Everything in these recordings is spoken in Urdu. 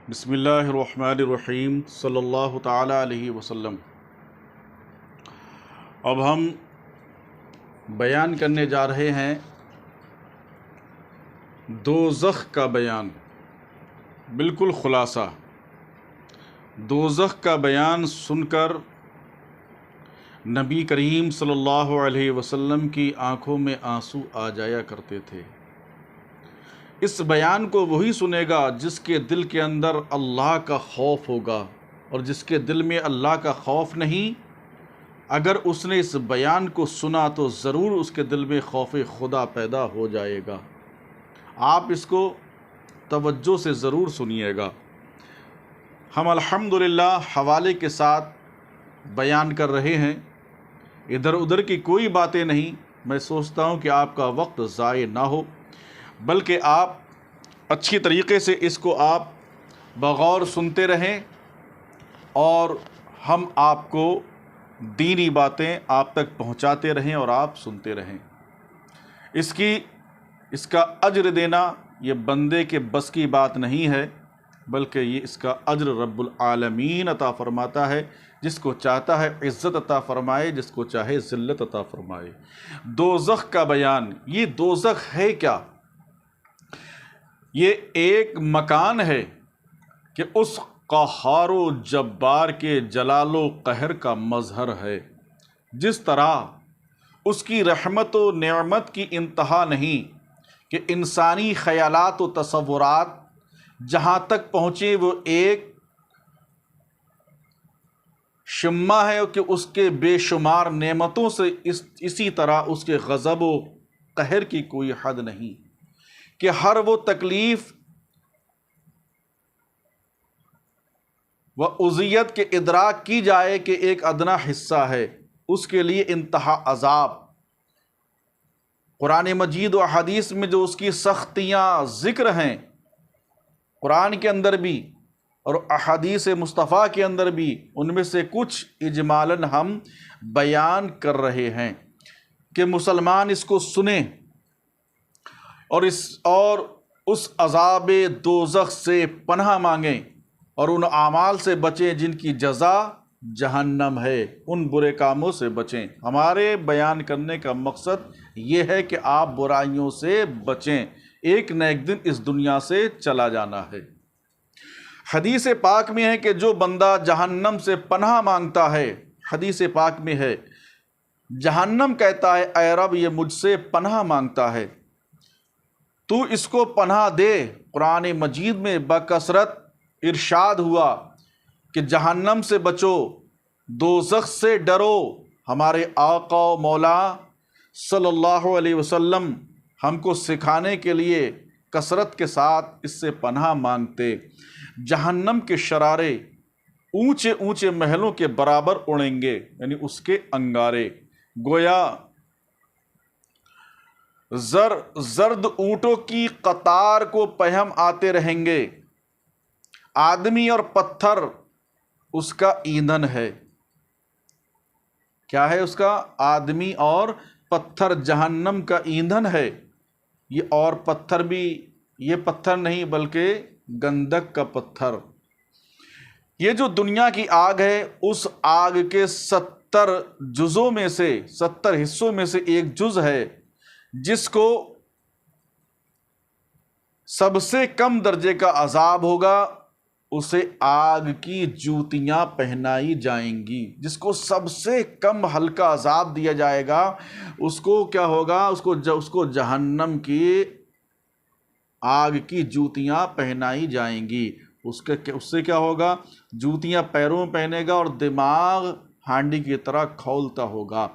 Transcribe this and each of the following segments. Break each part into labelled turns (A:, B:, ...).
A: بسم اللہ الرحمن الرحیم صلی اللہ تعالی علیہ وسلم۔ اب ہم بیان کرنے جا رہے ہیں دوزخ کا بیان، بالکل خلاصہ۔ دوزخ کا بیان سن کر نبی کریم صلی اللہ علیہ وسلم کی آنکھوں میں آنسو آ جایا کرتے تھے۔ اس بیان کو وہی سنے گا جس کے دل کے اندر اللہ کا خوف ہوگا، اور جس کے دل میں اللہ کا خوف نہیں، اگر اس نے اس بیان کو سنا تو ضرور اس کے دل میں خوف خدا پیدا ہو جائے گا۔ آپ اس کو توجہ سے ضرور سنیے گا۔ ہم الحمدللہ حوالے کے ساتھ بیان کر رہے ہیں، ادھر ادھر کی کوئی باتیں نہیں۔ میں سوچتا ہوں کہ آپ کا وقت ضائع نہ ہو، بلکہ آپ اچھی طریقے سے اس کو آپ بغور سنتے رہیں، اور ہم آپ کو دینی باتیں آپ تک پہنچاتے رہیں اور آپ سنتے رہیں۔ اس کا اجر دینا یہ بندے کے بس کی بات نہیں ہے، بلکہ یہ اس کا اجر رب العالمین عطا فرماتا ہے۔ جس کو چاہتا ہے عزت عطا فرمائے، جس کو چاہے ذلت عطا فرمائے۔ دوزخ کا بیان، یہ دوزخ ہے کیا؟ یہ ایک مکان ہے کہ اس قہار و جبار کے جلال و قہر کا مظہر ہے۔ جس طرح اس کی رحمت و نعمت کی انتہا نہیں کہ انسانی خیالات و تصورات جہاں تک پہنچے وہ ایک شمع ہے کہ اس کے بے شمار نعمتوں سے اسی طرح اس کے غضب و قہر کی کوئی حد نہیں، کہ ہر وہ تکلیف و اذیت کے ادراک کی جائے کہ ایک ادنا حصہ ہے، اس کے لیے انتہا عذاب۔ قرآن مجید و حدیث میں جو اس کی سختیاں ذکر ہیں، قرآن کے اندر بھی اور احادیث مصطفیٰ کے اندر بھی، ان میں سے کچھ اجمالاً ہم بیان کر رہے ہیں کہ مسلمان اس کو سنیں اور اس عذاب دوزخ سے پناہ مانگیں، اور ان اعمال سے بچیں جن کی جزا جہنم ہے، ان برے کاموں سے بچیں۔ ہمارے بیان کرنے کا مقصد یہ ہے کہ آپ برائیوں سے بچیں، ایک نہ ایک دن اس دنیا سے چلا جانا ہے۔ حدیث پاک میں ہے کہ جو بندہ جہنم سے پناہ مانگتا ہے، حدیث پاک میں ہے جہنم کہتا ہے اے رب یہ مجھ سے پناہ مانگتا ہے، تو اس کو پناہ دے۔ قرآن مجید میں بکثرت ارشاد ہوا کہ جہنم سے بچو، دوزخ سے ڈرو۔ ہمارے آقا و مولا صلی اللہ علیہ وسلم ہم کو سکھانے کے لیے کثرت کے ساتھ اس سے پناہ مانگتے۔ جہنم کے شرارے اونچے اونچے محلوں کے برابر اڑیں گے، یعنی اس کے انگارے گویا زرد اونٹوں کی قطار کو پہم آتے رہیں گے۔ آدمی اور پتھر اس کا ایندھن ہے۔ کیا ہے اس کا؟ آدمی اور پتھر جہنم کا ایندھن ہے۔ یہ اور پتھر بھی، یہ پتھر نہیں بلکہ گندک کا پتھر۔ یہ جو دنیا کی آگ ہے، اس آگ کے 70 جزوں میں سے 70 حصوں میں سے ایک جز ہے، جس کو سب سے کم درجے کا عذاب ہوگا، اسے آگ کی جوتیاں پہنائی جائیں گی۔ جس کو سب سے کم ہلکا عذاب دیا جائے گا، اس کو کیا ہوگا؟ اس کو جہنم کی آگ کی جوتیاں پہنائی جائیں گی۔ اس سے کیا ہوگا؟ جوتیاں پیروں میں پہنے گا، اور دماغ ہانڈی کی طرح کھولتا ہوگا۔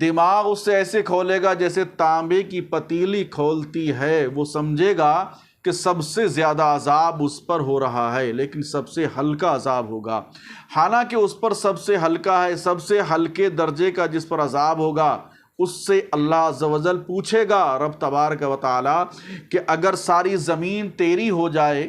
A: دماغ اس سے ایسے کھولے گا جیسے تانبے کی پتیلی کھولتی ہے۔ وہ سمجھے گا کہ سب سے زیادہ عذاب اس پر ہو رہا ہے، لیکن سب سے ہلکا عذاب ہوگا، حالانکہ اس پر سب سے ہلکا ہے۔ سب سے ہلکے درجے کا جس پر عذاب ہوگا، اس سے اللہ عز و جل پوچھے گا، رب تبارک و تعالی، کہ اگر ساری زمین تیری ہو جائے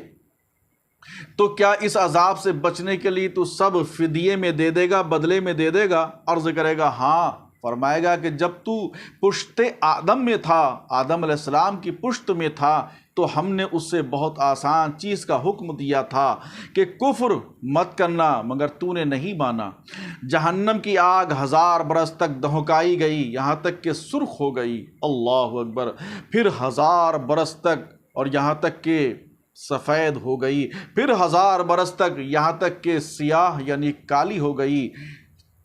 A: تو کیا اس عذاب سے بچنے کے لیے تو سب فدیے میں دے دے گا، بدلے میں دے دے گا؟ عرض کرے گا ہاں۔ فرمائے گا کہ جب تو پشت آدم میں تھا، آدم علیہ السلام کی پشت میں تھا، تو ہم نے اس سے بہت آسان چیز کا حکم دیا تھا کہ کفر مت کرنا، مگر تو نے نہیں مانا۔ جہنم کی آگ 1000 برس تک دہکائی گئی یہاں تک کہ سرخ ہو گئی، اللہ اکبر، پھر 1000 برس تک اور یہاں تک کہ سفید ہو گئی، پھر 1000 برس تک یہاں تک کہ سیاہ یعنی کالی ہو گئی۔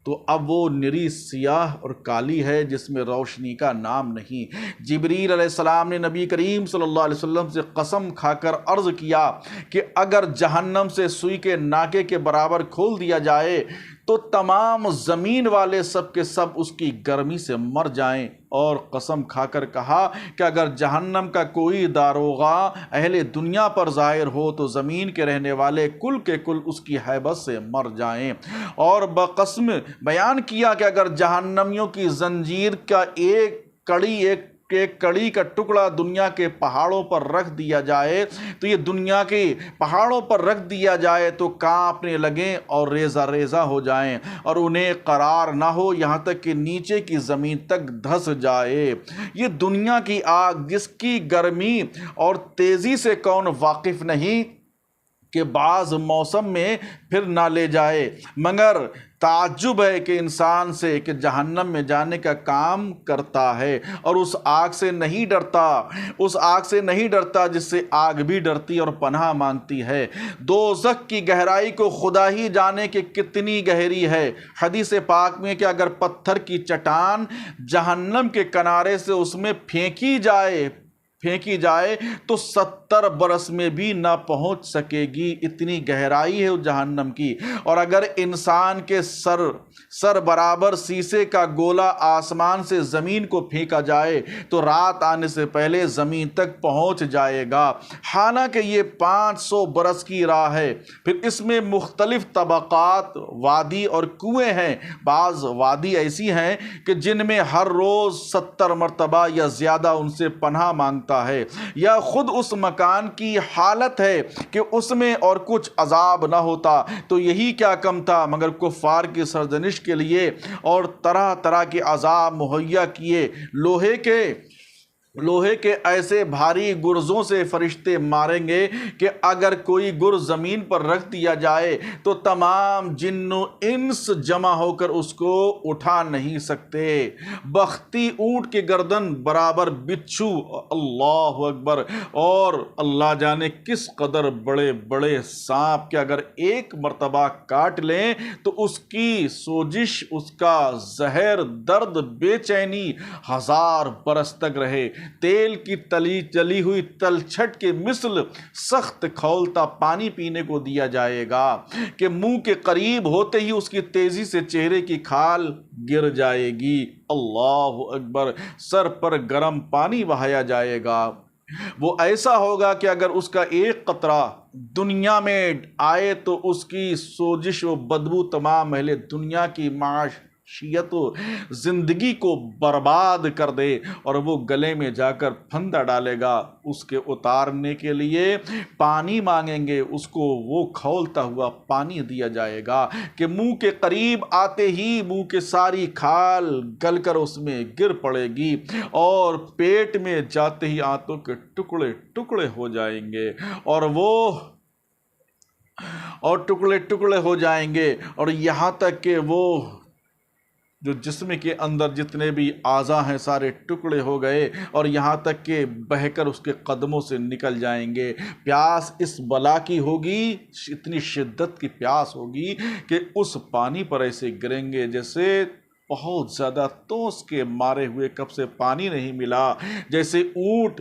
A: تو اب وہ نری سیاہ اور کالی ہے جس میں روشنی کا نام نہیں۔ جبریل علیہ السلام نے نبی کریم صلی اللہ علیہ وسلم سے قسم کھا کر عرض کیا کہ اگر جہنم سے سوئی کے ناکے کے برابر کھول دیا جائے تو تمام زمین والے سب کے سب اس کی گرمی سے مر جائیں، اور قسم کھا کر کہا کہ اگر جہنم کا کوئی داروغہ اہل دنیا پر ظاہر ہو تو زمین کے رہنے والے کل کے کل اس کی ہیبت سے مر جائیں، اور بقسم بیان کیا کہ اگر جہنمیوں کی زنجیر کا ایک کڑی کا ٹکڑا دنیا کے پہاڑوں پر رکھ دیا جائے تو یہ دنیا کے پہاڑوں پر رکھ دیا جائے تو کانپنے لگیں اور ریزہ ریزہ ہو جائیں اور انہیں قرار نہ ہو یہاں تک کہ نیچے کی زمین تک دھس جائے۔ یہ دنیا کی آگ جس کی گرمی اور تیزی سے کون واقف نہیں کہ بعض موسم میں پھر نہ لے جائے، مگر تعجب ہے کہ انسان سے کہ جہنم میں جانے کا کام کرتا ہے اور اس آگ سے نہیں ڈرتا جس سے آگ بھی ڈرتی اور پناہ مانگتی ہے۔ دوزخ کی گہرائی کو خدا ہی جانے کہ کتنی گہری ہے۔ حدیث پاک میں کہ اگر پتھر کی چٹان جہنم کے کنارے سے اس میں پھینکی جائے تو 70 برس میں بھی نہ پہنچ سکے گی، اتنی گہرائی ہے اس جہنم کی۔ اور اگر انسان کے سر برابر سیسے کا گولا آسمان سے زمین کو پھینکا جائے تو رات آنے سے پہلے زمین تک پہنچ جائے گا، حالانکہ یہ 500 برس کی راہ ہے۔ پھر اس میں مختلف طبقات، وادی اور کنویں ہیں۔ بعض وادی ایسی ہیں کہ جن میں ہر روز 70 مرتبہ یا زیادہ ان سے پناہ مانگتا ہے، یا خود اس مکان کی حالت ہے کہ اس میں اور کچھ عذاب نہ ہوتا تو یہی کیا کم تھا، مگر کفار کی سرزنش کے لیے اور طرح طرح کے عذاب مہیا کیے۔ لوہے کے ایسے بھاری گرزوں سے فرشتے ماریں گے کہ اگر کوئی گرز زمین پر رکھ دیا جائے تو تمام جن و انس جمع ہو کر اس کو اٹھا نہیں سکتے۔ بختی اونٹ کے گردن برابر بچھو، اللہ اکبر، اور اللہ جانے کس قدر بڑے بڑے سانپ کہ اگر ایک مرتبہ کاٹ لیں تو اس کی سوجش، اس کا زہر، درد، بے چینی 1000 برس تک رہے۔ تیل کی جلی ہوئی تلچھٹ کے مثل سخت کھولتا پانی پینے کو دیا جائے گا کہ منہ کے قریب ہوتے ہی اس کی تیزی سے چہرے کی کھال گر جائے گی، اللہ اکبر، سر پر گرم پانی بہایا جائے گا۔ وہ ایسا ہوگا کہ اگر اس کا ایک قطرہ دنیا میں آئے تو اس کی سوجش و بدبو تمام اہل دنیا کی معاشیت و زندگی کو برباد کر دے، اور وہ گلے میں جا کر پھندا ڈالے گا۔ اس کے اتارنے کے لیے پانی مانگیں گے، اس کو وہ کھولتا ہوا پانی دیا جائے گا کہ منہ کے قریب آتے ہی منہ کے ساری کھال گل کر اس میں گر پڑے گی، اور پیٹ میں جاتے ہی آنتوں کے ٹکڑے ٹکڑے ہو جائیں گے، اور ٹکڑے ٹکڑے ہو جائیں گے، اور یہاں تک کہ وہ جو جسم کے اندر جتنے بھی اعضاء ہیں سارے ٹکڑے ہو گئے، اور یہاں تک کہ بہہ کر اس کے قدموں سے نکل جائیں گے۔ پیاس اس بلا کی ہوگی، اتنی شدت کی پیاس ہوگی کہ اس پانی پر ایسے گریں گے جیسے بہت زیادہ توس کے مارے ہوئے کب سے پانی نہیں ملا، جیسے اونٹ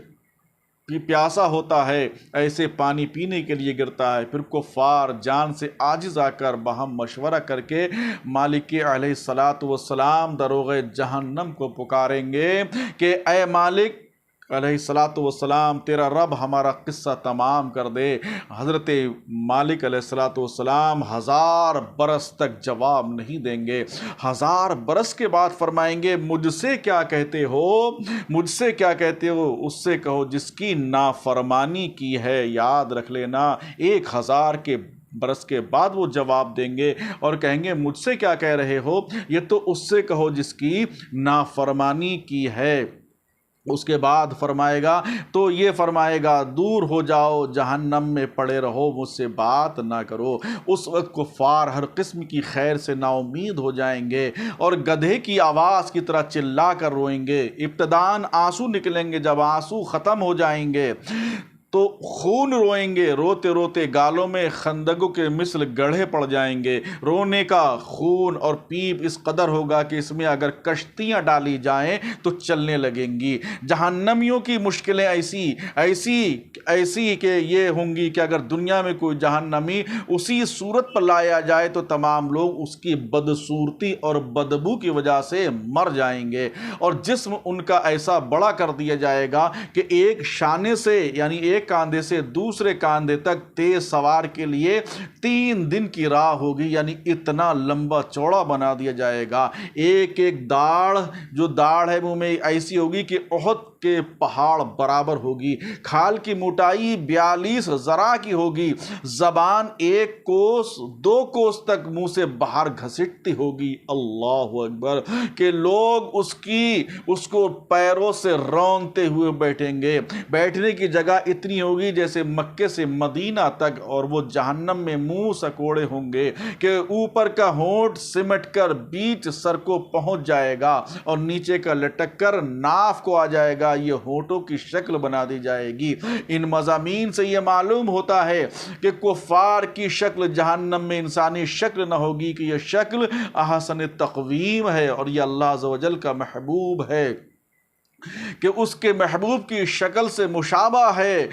A: پیاسا ہوتا ہے ایسے پانی پینے کے لیے گرتا ہے۔ پھر کفار جان سے عاجز آ کر باہم مشورہ کر کے مالک علیہ الصلاۃ والسلام دروغ جہنم کو پکاریں گے کہ اے مالک علیہ الصلاۃ والسلام، تیرا رب ہمارا قصہ تمام کر دے۔ حضرت مالک علیہ الصلاۃ والسلام 1000 برس تک جواب نہیں دیں گے۔ 1000 برس کے بعد فرمائیں گے مجھ سے کیا کہتے ہو، مجھ سے کیا کہتے ہو، اس سے کہو جس کی نافرمانی کی ہے۔ یاد رکھ لینا 1000 کے برس کے بعد وہ جواب دیں گے اور کہیں گے مجھ سے کیا کہہ رہے ہو، یہ تو اس سے کہو جس کی نافرمانی کی ہے۔ اس کے بعد فرمائے گا تو یہ فرمائے گا دور ہو جاؤ، جہنم میں پڑے رہو، مجھ سے بات نہ کرو۔ اس وقت کفار ہر قسم کی خیر سے نا امید ہو جائیں گے اور گدھے کی آواز کی طرح چلا کر روئیں گے۔ ابتداً آنسو نکلیں گے، جب آنسو ختم ہو جائیں گے تو خون روئیں گے، روتے روتے گالوں میں خندقوں کے مثل گڑھے پڑ جائیں گے۔ رونے کا خون اور پیپ اس قدر ہوگا کہ اس میں اگر کشتیاں ڈالی جائیں تو چلنے لگیں گی۔ جہنمیوں کی مشکلیں ایسی کہ یہ ہوں گی کہ اگر دنیا میں کوئی جہنمی اسی صورت پر لایا جائے تو تمام لوگ اس کی بدصورتی اور بدبو کی وجہ سے مر جائیں گے، اور جسم ان کا ایسا بڑا کر دیا جائے گا کہ ایک شانے سے یعنی ایک کاندھے سے دوسرے کاندھے تک تیز سوار کے لیے 3 دن کی راہ ہوگی، یعنی اتنا لمبا چوڑا بنا دیا جائے گا۔ ایک ایک داڑھ جو داڑھ ہے منہ میں ایسی ہوگی کہ احد کے پہاڑ برابر ہوگی۔ کھال کی موٹائی 42 ذراع کی ہوگی۔ زبان 1 کوس 2 کوس تک منہ سے باہر گھسیٹتی ہوگی۔ اللہ اکبر! کہ لوگ اس کو پیروں سے رونتے ہوئے بیٹھیں گے۔ بیٹھنے کی جگہ اتنی ہوگی جیسے مکے سے مدینہ تک، اور وہ جہنم میں منہ سکوڑے ہوں گے کہ اوپر کا ہونٹ سمٹ کر بیچ سر کو پہنچ جائے گا اور نیچے کا لٹک کر ناف کو آ جائے گا۔ یہ ہونٹوں کی شکل بنا دی جائے گی۔ ان مضامین سے یہ معلوم ہوتا ہے کہ کفار کی شکل جہنم میں انسانی شکل نہ ہوگی، کہ یہ شکل احسن تقویم ہے، اور یہ اللہ عز و جل کا محبوب ہے کہ اس کے محبوب کی شکل سے مشابہ ہے،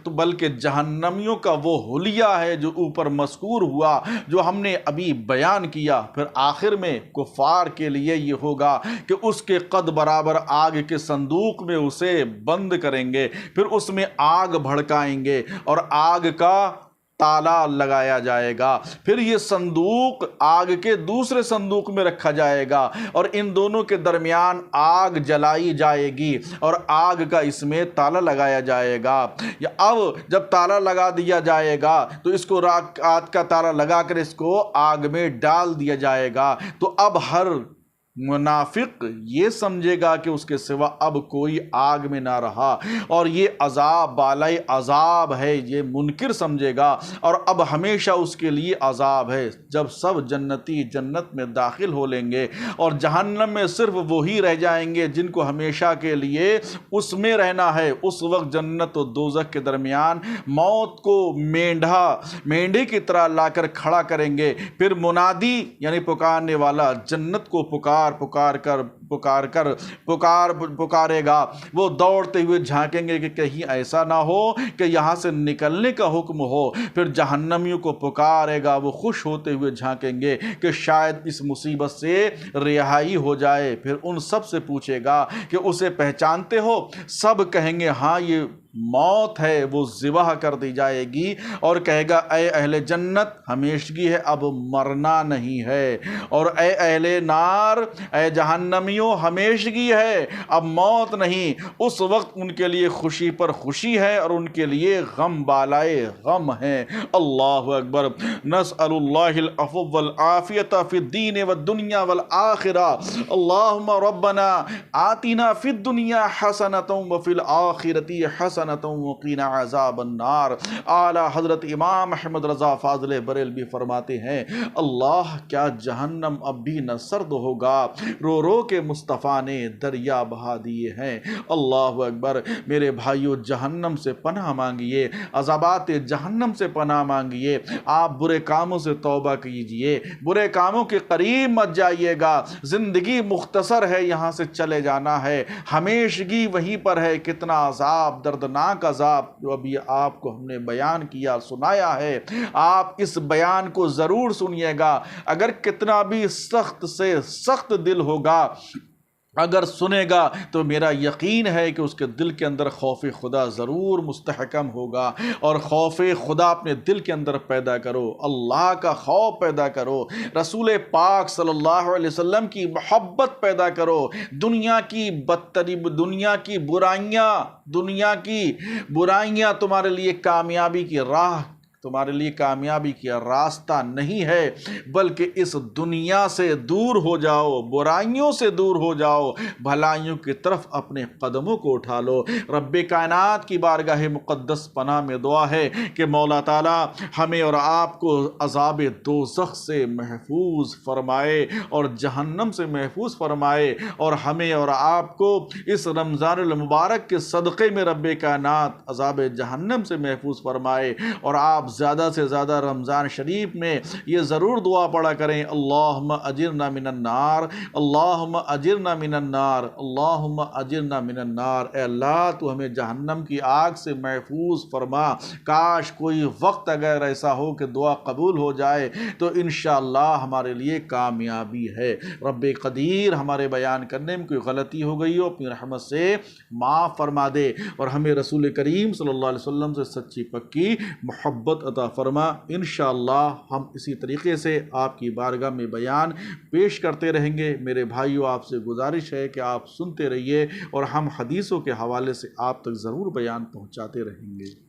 A: بلکہ جہنمیوں کا وہ حلیہ ہے جو اوپر مذکور ہوا، جو ہم نے ابھی بیان کیا۔ پھر آخر میں کفار کے لیے یہ ہوگا کہ اس کے قد برابر آگ کے صندوق میں اسے بند کریں گے، پھر اس میں آگ بھڑکائیں گے اور آگ کا تالا لگایا جائے گا، پھر یہ صندوق آگ کے دوسرے صندوق میں رکھا جائے گا اور ان دونوں کے درمیان آگ جلائی جائے گی اور آگ کا اس میں تالا لگایا جائے گا۔ اب جب تالا لگا دیا جائے گا تو اس کو آگ کا تالا لگا کر اس کو آگ میں ڈال دیا جائے گا، تو اب ہر منافق یہ سمجھے گا کہ اس کے سوا اب کوئی آگ میں نہ رہا، اور یہ عذاب بالائے عذاب ہے، یہ منکر سمجھے گا، اور اب ہمیشہ اس کے لیے عذاب ہے۔ جب سب جنتی جنت میں داخل ہو لیں گے اور جہنم میں صرف وہی رہ جائیں گے جن کو ہمیشہ کے لیے اس میں رہنا ہے، اس وقت جنت و دوزخ کے درمیان موت کو مینڈھے کی طرح لا کر کھڑا کریں گے، پھر منادی یعنی پکارنے والا جنت کو پکارے گا، وہ دوڑتے ہوئے جھانکیں گے کہ کہیں ایسا نہ ہو کہ یہاں سے نکلنے کا حکم ہو، پھر جہنمیوں کو پکارے گا، وہ خوش ہوتے ہوئے جھانکیں گے کہ شاید اس مصیبت سے رہائی ہو جائے، پھر ان سب سے پوچھے گا کہ اسے پہچانتے ہو؟ سب کہیں گے ہاں یہ موت ہے، وہ ذبح کر دی جائے گی اور کہے گا اے اہل جنت ہمیشگی ہے، اب مرنا نہیں ہے، اور اے اہل نار، اے جہنمیوں ہمیشگی ہے، اب موت نہیں۔ اس وقت ان کے لیے خوشی پر خوشی ہے اور ان کے لیے غم بالائے غم ہے۔ اللہ اکبر! نسأل اللہ العفو والعافیۃ فی الدین والدنیا والآخرہ۔ اللہم ربنا آتنا فی الدنیا حسنۃ وفی الآخرۃ حسنۃ وقنا عذاب النار۔ اعلیٰ حضرت امام احمد رضا فاضل بریلوی فرماتے ہیں اللہ کیا جہنم اب بھی نہ سرد ہوگا، رو رو کے مصطفیٰ نے دریا بہا دیے ہیں۔ اللہ اکبر! میرے بھائیو، جہنم سے پناہ مانگیے، عذابات جہنم سے پناہ مانگیے، آپ برے کاموں سے توبہ کیجئے، برے کاموں کے قریب مت جائیے گا، زندگی مختصر ہے، یہاں سے چلے جانا ہے، ہمیشگی وہیں پر ہے۔ کتنا عذاب، دردناک عذاب جو ابھی آپ کو ہم نے بیان کیا، سنایا ہے، آپ اس بیان کو ضرور سنیے گا، اگر کتنا بھی سخت سے سخت دل ہوگا، اگر سنے گا تو میرا یقین ہے کہ اس کے دل کے اندر خوف خدا ضرور مستحکم ہوگا، اور خوف خدا اپنے دل کے اندر پیدا کرو، اللہ کا خوف پیدا کرو، رسول پاک صلی اللہ علیہ وسلم کی محبت پیدا کرو، دنیا کی برائیاں تمہارے لیے کامیابی کی راہ تمہارے لیے کامیابی کا راستہ نہیں ہے، بلکہ اس دنیا سے دور ہو جاؤ، برائیوں سے دور ہو جاؤ، بھلائیوں کی طرف اپنے قدموں کو اٹھا لو۔ رب کائنات کی بارگاہ مقدس پناہ میں دعا ہے کہ مولا تعالیٰ ہمیں اور آپ کو عذاب دوزخ سے محفوظ فرمائے اور جہنم سے محفوظ فرمائے، اور ہمیں اور آپ کو اس رمضان المبارک کے صدقے میں رب کائنات عذاب جہنم سے محفوظ فرمائے۔ اور آپ زیادہ سے زیادہ رمضان شریف میں یہ ضرور دعا پڑھا کریں، اللہم اجرنا من النار، اللہم اجرنا من النار، اللہم اجرنا من النار۔ اے اللہ تو ہمیں جہنم کی آگ سے محفوظ فرما۔ کاش کوئی وقت اگر ایسا ہو کہ دعا قبول ہو جائے تو انشاءاللہ ہمارے لیے کامیابی ہے۔ رب قدیر ہمارے بیان کرنے میں کوئی غلطی ہو گئی ہو اپنی رحمت سے معاف فرما دے، اور ہمیں رسول کریم صلی اللہ علیہ وسلم سے سچی پکی محبت عطا فرما۔ انشاءاللہ ہم اسی طریقے سے آپ کی بارگاہ میں بیان پیش کرتے رہیں گے۔ میرے بھائیوں، آپ سے گزارش ہے کہ آپ سنتے رہیے، اور ہم حدیثوں کے حوالے سے آپ تک ضرور بیان پہنچاتے رہیں گے۔